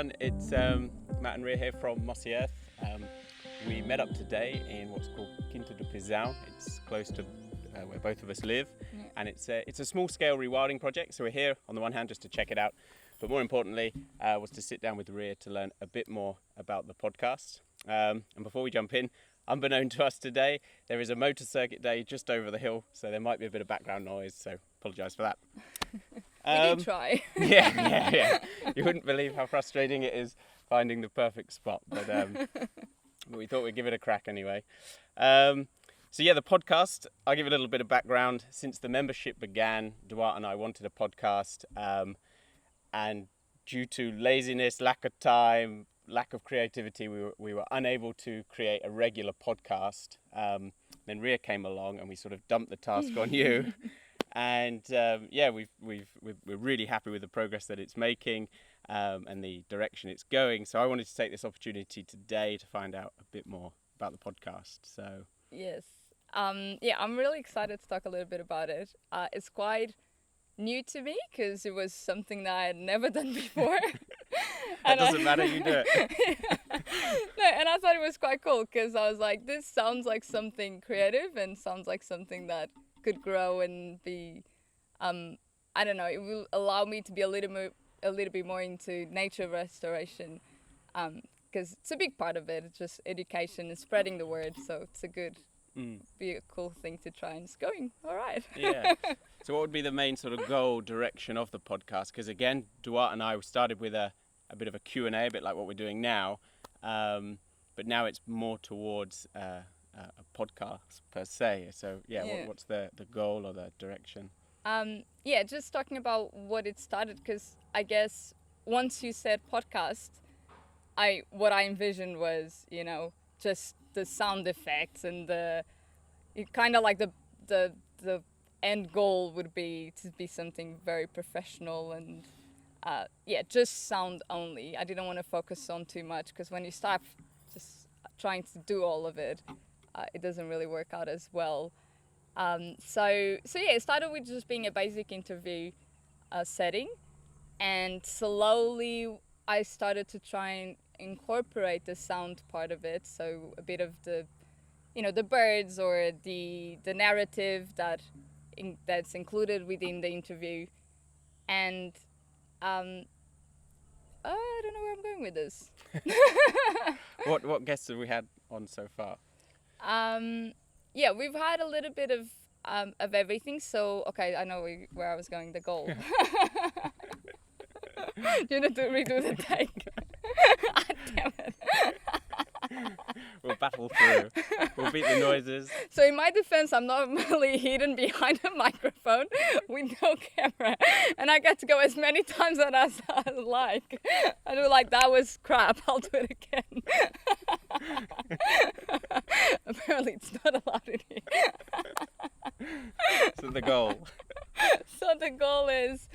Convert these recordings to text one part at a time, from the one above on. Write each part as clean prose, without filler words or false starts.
everyone, it's Matt and Ria here from Mossy Earth. We met up today in what's called Quinta do Pisão. It's close to where both of us live, and it's a small-scale rewilding project. So we're here on the one hand just to check it out, but more importantly was to sit down with Ria to learn a bit more about the podcast. And before we jump in, unbeknown to us today, there is a motor circuit day just over the hill, so there might be a bit of background noise, so apologise for that. We did try. Yeah. You wouldn't believe how frustrating it is finding the perfect spot, but we thought we'd give it a crack anyway. The podcast, I'll give a little bit of background. Since the membership began, Duarte and I wanted a podcast, and due to laziness, lack of time, lack of creativity, we were unable to create a regular podcast. Then Ria came along and we sort of dumped the task on you. And we're really happy with the progress that it's making and the direction it's going. So I wanted to take this opportunity today to find out a bit more about the podcast. So yes, I'm really excited to talk a little bit about it. It's quite new to me because it was something that I had never done before. That doesn't matter, you do it. No, and I thought it was quite cool because I was like, this sounds like something creative and sounds like something that could grow and be, it will allow me to be a little bit more into nature restoration, because it's a big part of it. It's just education and spreading the word. So it's be a cool thing to try, and it's going all right. Yeah. So what would be the main sort of goal direction of the podcast? Because again, Duarte and I started with a bit of a Q&A, a bit like what we're doing now, but now it's more towards a podcast per se. So what's the goal or the direction? Just talking about what it started, because I guess once you said podcast, what I envisioned was, just the sound effects and kind of like the end goal would be to be something very professional and just sound only. I didn't want to focus on too much, because when you start just trying to do all of it, it doesn't really work out as well. It started with just being a basic interview setting, and slowly I started to try and incorporate the sound part of it. So a bit of the birds or the narrative that's included within the interview, and I don't know where I'm going with this. What guests have we had on so far? We've had a little bit of everything. So, okay, I know where I was going, the goal. Do you need to redo the take? Damn it. We'll battle through. We'll beat the noises. So in my defense, I'm not really hidden behind a microphone with no camera, and I get to go as many times as I like. I do like, that was crap, I'll do it again. Apparently it's not allowed in here. So the goal. So the goal is,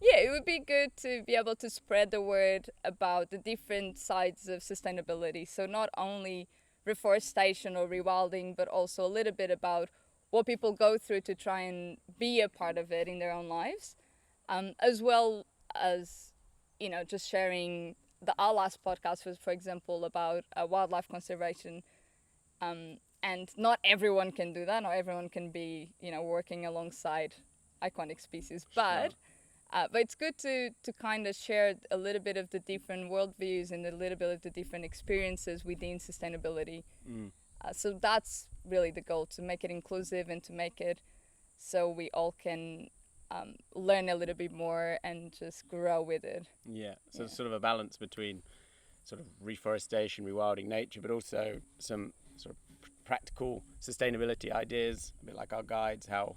it would be good to be able to spread the word about the different sides of sustainability. So not only reforestation or rewilding, but also a little bit about what people go through to try and be a part of it in their own lives, as well as, just sharing. Our last podcast was, for example, about wildlife conservation, and not everyone can do that. Not everyone can be, working alongside iconic species, but it's good to kind of share a little bit of the different worldviews and a little bit of the different experiences within sustainability. So that's really the goal, to make it inclusive and to make it so we all can learn a little bit more and just grow with it. So sort of a balance between sort of reforestation, rewilding nature, but also some sort of practical sustainability ideas, a bit like our guides, how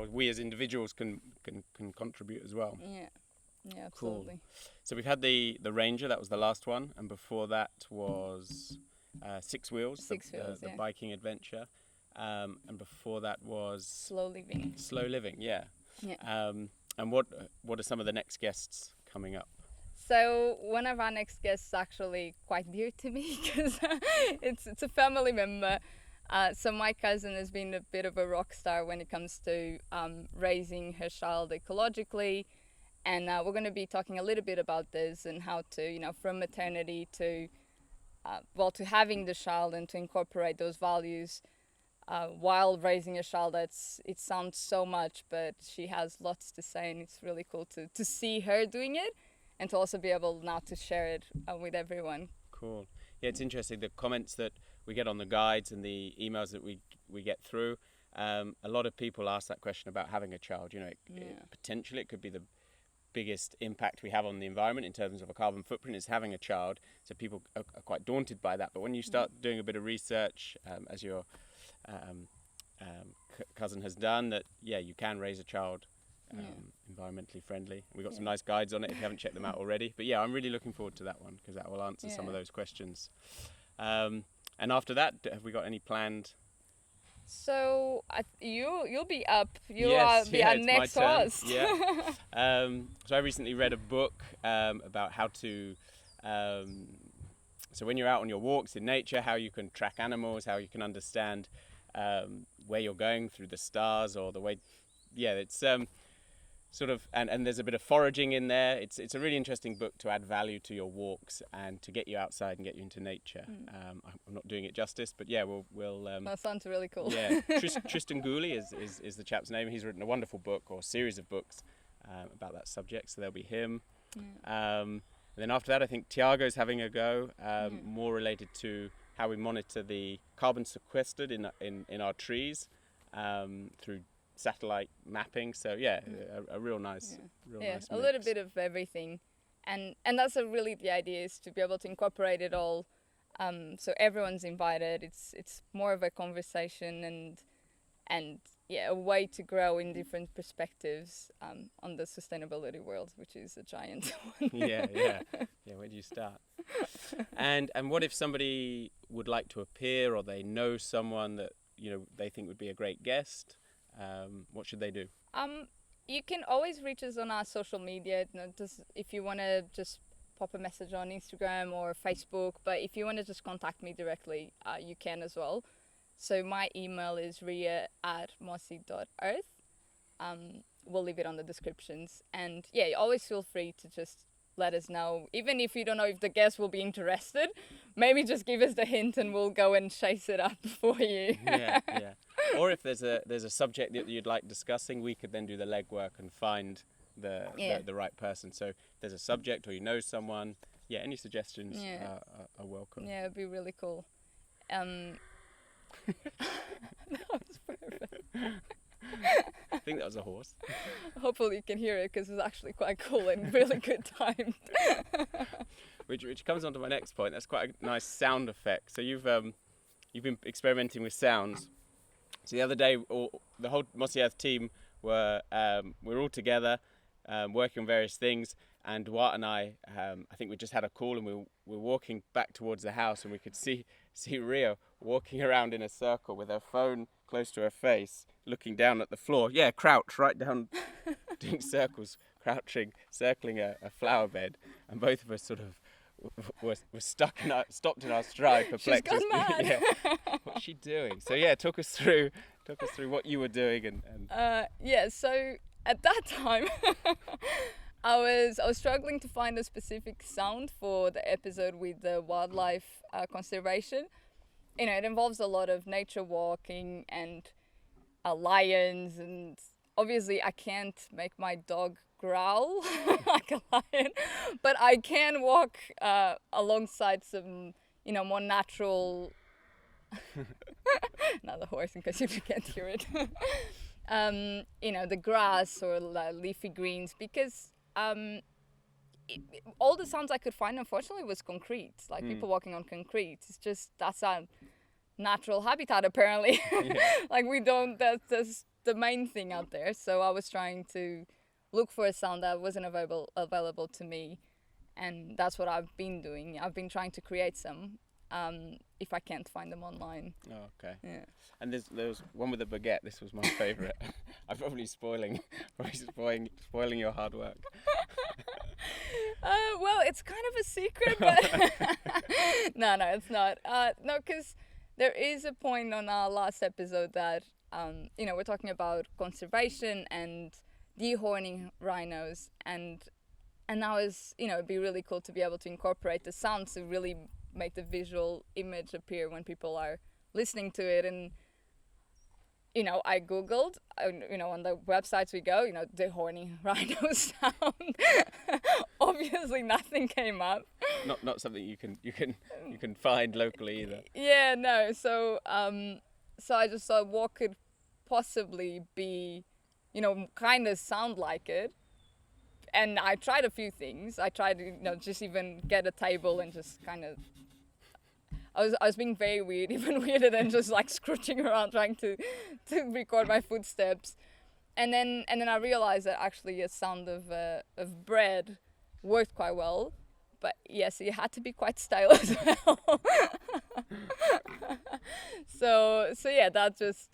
we as individuals can contribute as well. Yeah, absolutely. Cool. So we've had the Ranger, that was the last one, and before that was Six Wheels, the biking adventure, and before that was Slow Living. Yeah. And what are some of the next guests coming up? So one of our next guests is actually quite dear to me, because it's a family member. So my cousin has been a bit of a rock star when it comes to raising her child ecologically, And we're going to be talking a little bit about this and how to, from maternity to, to having the child and to incorporate those values while raising a child. It sounds so much, but she has lots to say, and it's really cool to see her doing it and to also be able now to share it with everyone. Cool. Yeah, it's interesting, the comments that we get on the guides and the emails that we get through. A lot of people ask that question about having a child. Potentially it could be the biggest impact we have on the environment in terms of a carbon footprint is having a child. So people are quite daunted by that. But when you start doing a bit of research, as your cousin has done, that you can raise a child environmentally friendly. We've got some nice guides on it if you haven't checked them out already. But I'm really looking forward to that one because that will answer some of those questions. And after that, have we got any planned? So you'll be up. You'll be it's our next host. Yeah. So I recently read a book about how to. So when you're out on your walks in nature, how you can track animals, how you can understand where you're going through the stars or the way. Yeah, it's sort of, and there's a bit of foraging in there. It's a really interesting book to add value to your walks and to get you outside and get you into nature. I'm not doing it justice, but we'll that sounds really cool. Yeah, Tristan Gooley is the chap's name. He's written a wonderful book or series of books about that subject, so there'll be him. And then after that, I think Tiago's having a go, more related to how we monitor the carbon sequestered in our trees through satellite mapping. So a real nice nice a little bit of everything, and that's the idea is to be able to incorporate it all, so everyone's invited. It's more of a conversation and a way to grow in different perspectives on the sustainability world, which is a giant one. Where do you start? And what if somebody would like to appear, or they know someone that they think would be a great guest? What should they do? You can always reach us on our social media. Just if you want to just pop a message on Instagram or Facebook. But if you want to just contact me directly, you can as well. So my email is ria@mossy.earth. We'll leave it on the descriptions. And always feel free to just let us know. Even if you don't know if the guest will be interested, maybe just give us the hint and we'll go and chase it up for you. Or if there's a subject that you'd like discussing, we could then do the legwork and find the right person. So if there's a subject or you know someone, any suggestions are welcome. Yeah, it'd be really cool. That was perfect. I think that was a horse. Hopefully you can hear it because it's actually quite cool and really good timed. which comes on to my next point. That's quite a nice sound effect. So you've been experimenting with sounds. So the other day, the whole Mossy Earth team we're all together working on various things. And Duarte and I think we just had a call, and we're walking back towards the house, and we could see Ria walking around in a circle with her phone close to her face, looking down at the floor. Yeah, crouch right down, doing circles, crouching, circling a flower bed, and both of us sort of were stopped in our stride, perplexed. She's gone mad. What's she doing? So talk us through what you were doing and. So at that time. I was struggling to find a specific sound for the episode with the wildlife conservation. It involves a lot of nature walking and lions, and obviously I can't make my dog growl like a lion, but I can walk alongside some, more natural. Another horse, in case you can't hear it. The grass or leafy greens, because. All the sounds I could find, unfortunately, was concrete, like people walking on concrete. It's just, that's our natural habitat, apparently. Like that's the main thing out there. So I was trying to look for a sound that wasn't available to me, and that's what I've been doing. I've been trying to create some, if I can't find them online. Oh, okay. Yeah. And there was one with a baguette. This was my favourite. I'm probably spoiling your hard work. Well, it's kind of a secret, but no, it's not. No, because there is a point on our last episode that, we're talking about conservation and dehorning rhinos, and now is, it'd be really cool to be able to incorporate the sounds to really make the visual image appear when people are listening to it. And I googled, on the websites we go, the horny rhino sound. Obviously nothing came up. Not something you can find locally either. Yeah, no. So I just thought, what could possibly be, kind of sound like it. And I tried a few things. I tried to, just even get a table and just kind of. I was being very weird, even weirder than just like scrooching around trying to record my footsteps, and then I realized that actually a sound of bread worked quite well, but yes, it had to be quite stale as well. so yeah, that just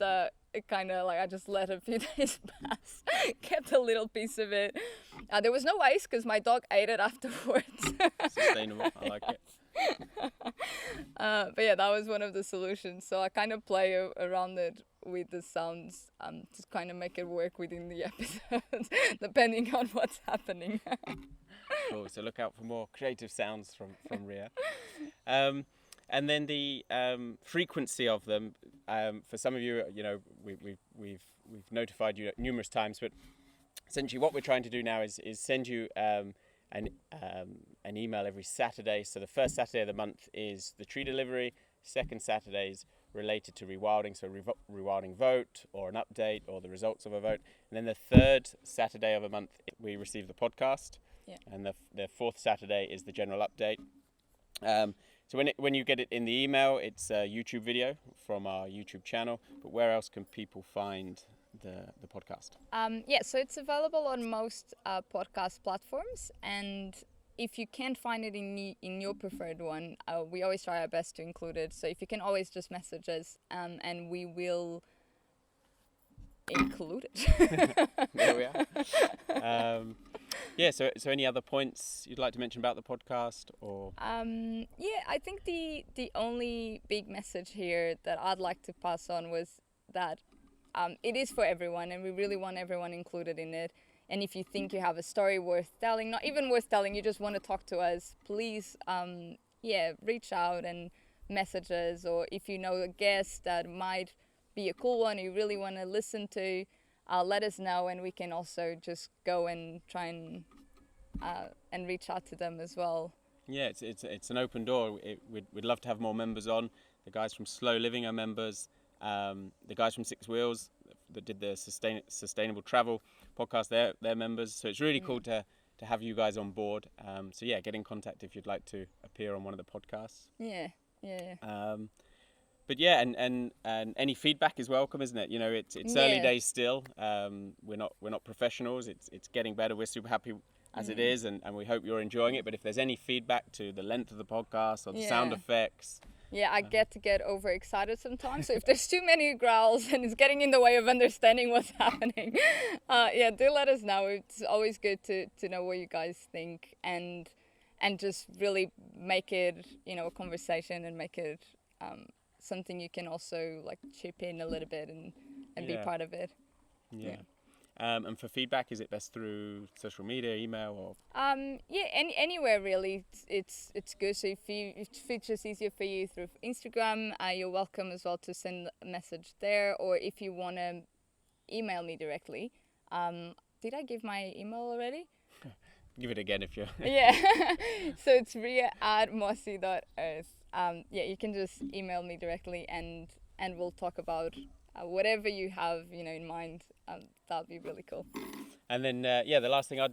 it kind of like I just let a few days pass, kept a little piece of it. There was no waste because my dog ate it afterwards. Sustainable, I like it. But yeah, that was one of the solutions. So I kind of play around it with the sounds, to kind of make it work within the episodes, depending on what's happening. Cool. So look out for more creative sounds from Ria. And then the frequency of them. For some of you, we've notified you numerous times, but essentially what we're trying to do now is send you an email every Saturday. So the first Saturday of the month is the tree delivery. Second Saturday's related to rewilding, so rewilding vote or an update or the results of a vote. And then the third Saturday of a month we receive the podcast. Yeah. And the fourth Saturday is the general update. So when you get it in the email, it's a YouTube video from our YouTube channel. But where else can people find the podcast? So it's available on most podcast platforms, and if you can't find it in your preferred one, we always try our best to include it. So if you can always just message us, and we will include it. There we are. So any other points you'd like to mention about the podcast, or? I think the only big message here that I'd like to pass on was that it is for everyone, and we really want everyone included in it. And if you think you have a story worth telling, not even worth telling, you just want to talk to us, please, reach out and message us. Or if you know a guest that might be a cool one you really want to listen to, let us know, and we can also just go and try and reach out to them as well. Yeah, it's an open door. We'd love to have more members on. The guys from Slow Living are members. The guys from Six Wheels that did the sustainable travel podcast, they're members. So it's really cool to have you guys on board. So yeah, get in contact if you'd like to appear on one of the podcasts. Yeah. But yeah, and any feedback is welcome, isn't it? It's early days still. We're not professionals. It's getting better. We're super happy as it is, and we hope you're enjoying it. But if there's any feedback to the length of the podcast or the sound effects. Yeah, I get overexcited sometimes. So if there's too many growls and it's getting in the way of understanding what's happening, do let us know. It's always good to know what you guys think, and just really make it, a conversation, and make it something you can also like chip in a little bit and be part of it. Yeah. And for feedback, is it best through social media, email, or? Anywhere really. It's good. So if it's just easier for you through Instagram, you're welcome as well to send a message there. Or if you want to email me directly, did I give my email already? Give it again if you're. Yeah. So it's ria@mossy.earth. You can just email me directly, and we'll talk about whatever you have in mind. That'd be really cool. And then the last thing I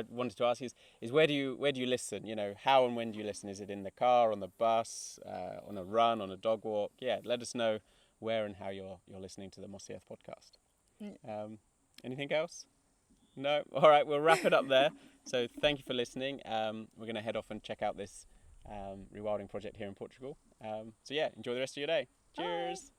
wanted to ask is where do you listen? How and when do you listen? Is it in the car, on the bus, on a run, on a dog walk? Yeah, let us know where and how you're listening to the Mossy Earth podcast. Anything else? No? All right, we'll wrap it up there. So thank you for listening. We're going to head off and check out this rewilding project here in Portugal. So yeah, enjoy the rest of your day. Cheers. Bye.